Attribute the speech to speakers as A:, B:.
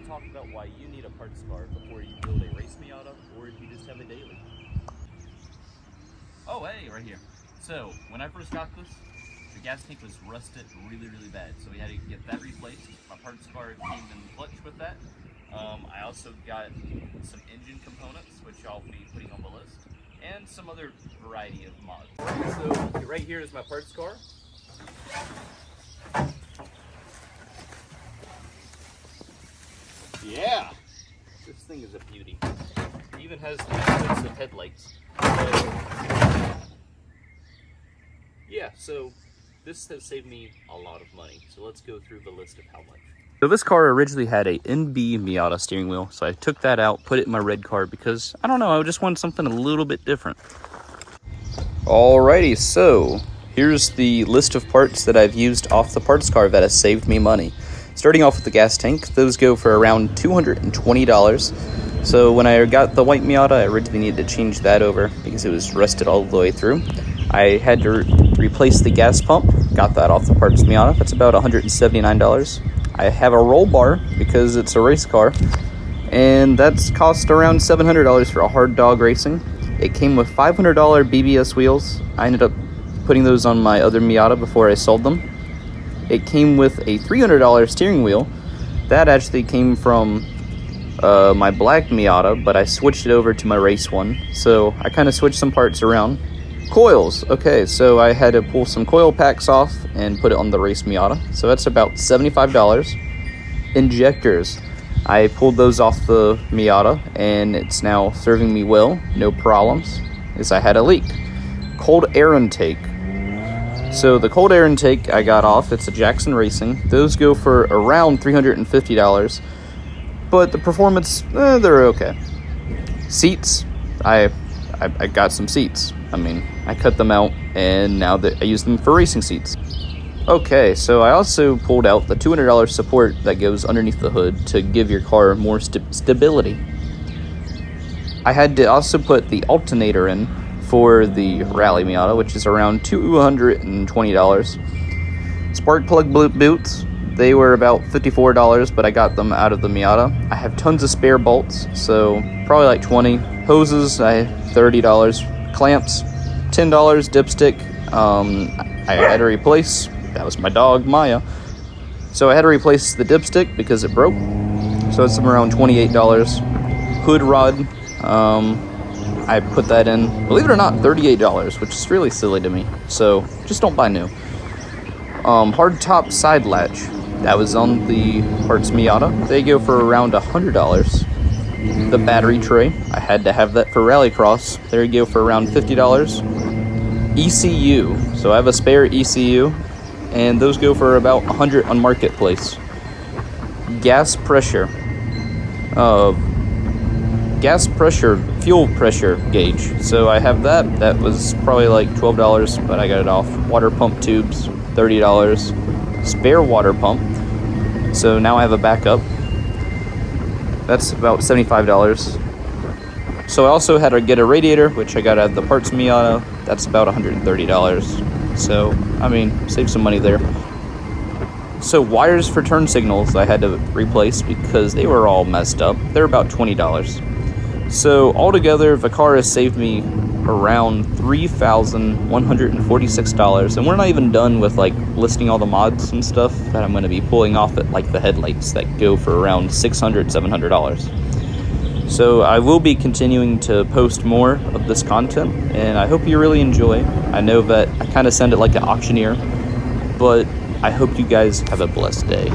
A: talk about why you need a parts car before you build a race Miata, or if you just have a daily. Oh, hey, right here. So, when I first got this, the gas tank was rusted really bad, so we had to get that replaced. My parts car came in clutch with that. I also got some engine components, which I'll be putting on the list, and some other variety of mods. So, right here is my parts car. Yeah! This thing is a beauty. It even has expensive headlights. So this has saved me a lot of money. So let's go through the list of how much. So this car originally had a NB Miata steering wheel. So I took that out, put it in my red car because, I don't know, I just wanted something a little bit different. Alrighty, so here's the list of parts that I've used off the parts car that has saved me money. Starting off with the gas tank, those go for around $220. So when I got the white Miata, I originally needed to change that over because it was rusted all the way through. I had to replace the gas pump, got that off the parts Miata. That's about $179. I have a roll bar because it's a race car, and that's cost around $700 for a hard dog racing. It came with $500 BBS wheels. I ended up putting those on my other Miata before I sold them. It came with a $300 steering wheel. That actually came from my black Miata, but I switched it over to my race one. So I kind of switched some parts around. Coils. Okay, so I had to pull some coil packs off and put it on the race Miata. So that's about $75. Injectors. I pulled those off the Miata, and it's now serving me well. No problems, as I had a leak. Cold air intake. So the cold air intake I got off, it's a Jackson Racing. Those go for around $350, but the performance, they're okay. Seats, I got some seats. I mean, I cut them out, and now that I use them for racing seats. Okay, so I also pulled out the $200 support that goes underneath the hood to give your car more stability. I had to also put the alternator in for the Rally Miata, which is around $220. Spark plug boots, they were about $54, but I got them out of the Miata. I have tons of spare bolts, so probably like 20. Hoses, I have $30. Clamps, $10. Dipstick, I had to replace, that was my dog, Maya. So I had to replace the dipstick because it broke. So it's around $28. Hood rod, I put that in, believe it or not, $38, which is really silly to me. So just don't buy new. Hard top side latch, that was on the parts Miata. They go for around $100. The battery tray, I had to have that for Rallycross. There you go for around $50. ECU, so I have a spare ECU, and those go for about $100 on Marketplace. Gas pressure, fuel pressure gauge. So I have that. That was probably like $12, but I got it off. Water pump tubes, $30. Spare water pump. So now I have a backup. That's about $75. So I also had to get a radiator, which I got at the parts Miata. That's about $130. So, I mean, save some money there. So wires for turn signals I had to replace because they were all messed up. They're about $20. So altogether, the car has saved me around $3,146, and we're not even done with like listing all the mods and stuff that I'm going to be pulling off at, like the headlights that go for around $600-700. So I will be continuing to post more of this content, and I hope you really enjoy. I know that I kind of sounded like an auctioneer, but I hope you guys have a blessed day.